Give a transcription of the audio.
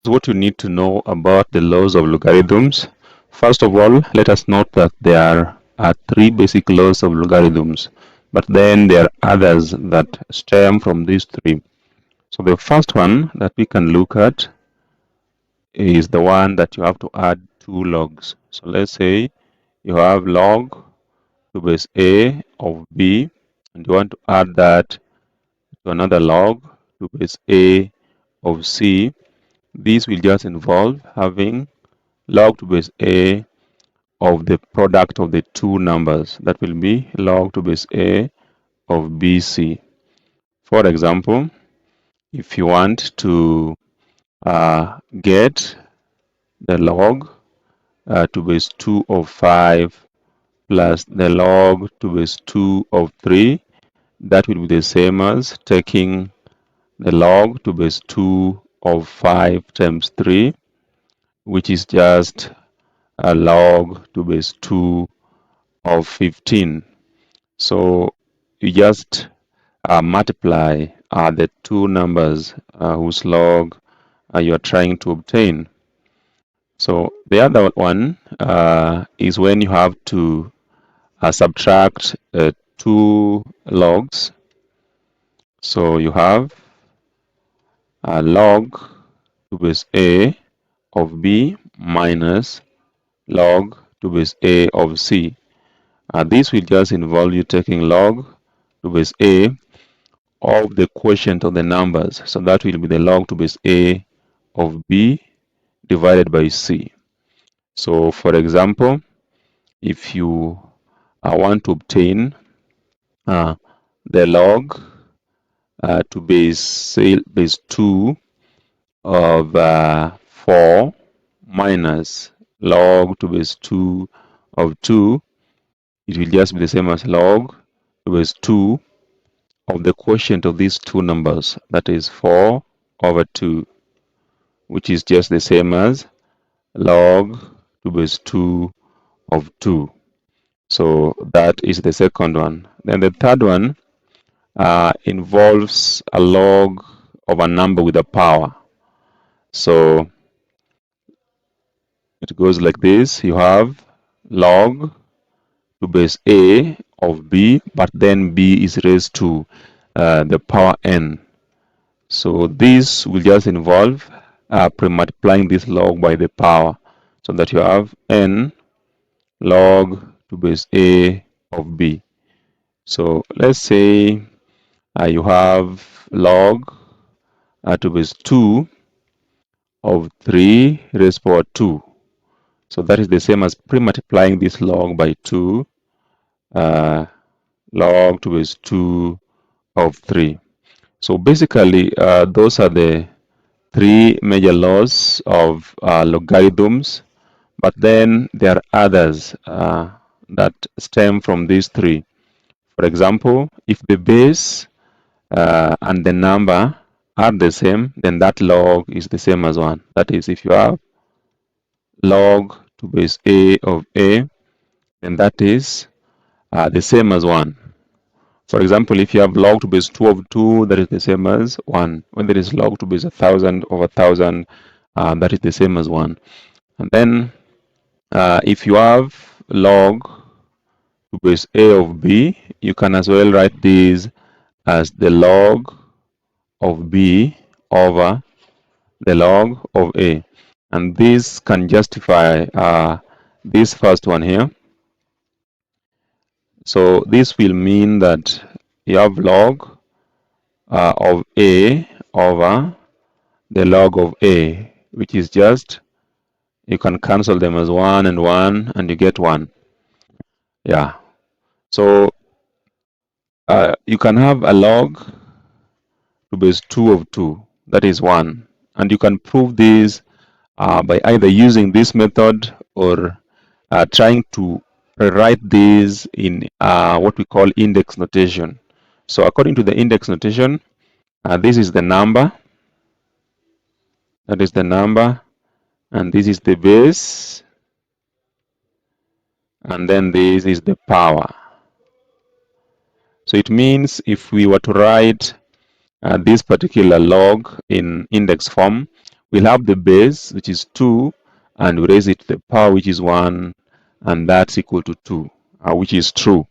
What you need to know about the laws of logarithms. First of all, let us note that there are three basic laws of logarithms, but then there are others that stem from these three. So the first one that we can look at is the one that you have to add two logs. So let's say you have log to base A of B, and you want to add that to another log to base A of C. This will just involve having log to base A of the product of the two numbers. That will be log to base A of BC. For example, if you want to get the log to base 2 of 5 plus the log to base 2 of 3, that will be the same as taking the log to base 2 of 5 times 3, which is just a log to base 2 of 15. So you just multiply the two numbers whose log you are trying to obtain. So the other one is when you have to subtract two logs. So you have a log to base A of B minus log to base A of C. This will just involve you taking log to base A of the quotient of the numbers. So that will be the log to base A of B divided by C. So for example, if you want to obtain the log to base 2 of 4 minus log to base 2 of 2, it will just be the same as log to base 2 of the quotient of these two numbers, that is 4 over 2, which is just the same as log to base 2 of 2. So that is the second one. Then the third one involves a log of a number with a power. So it goes like this. You have log to base A of B, but then B is raised to the power n. So this will just involve pre-multiplying this log by the power, so that you have n log to base A of B. So let's say you have log to base 2 of 3 raised power 2. So that is the same as pre-multiplying this log by 2, log to base 2 of 3. So basically, those are the three major laws of logarithms, but then there are others that stem from these three. For example, if the base and the number are the same, then that log is the same as 1. That is, if you have log to base A of A, then that is the same as 1. For example, if you have log to base 2 of 2, that is the same as 1. When there is log to base 1,000 over 1,000, that is the same as 1. And then if you have log to base A of B, you can as well write this as the log of B over the log of A. And this can justify this first one here. So this will mean that you have log of A over the log of A, which is just, you can cancel them as 1 and 1, and you get 1. Yeah. So you can have a log to base 2 of 2, that is 1. And you can prove this by either using this method or trying to rewrite this in what we call index notation. So according to the index notation, this is the number, that is the number, and this is the base, and then this is the power. So it means if we were to write this particular log in index form, we'll have the base, which is 2, and we raise it to the power, which is 1, and that's equal to 2, which is true.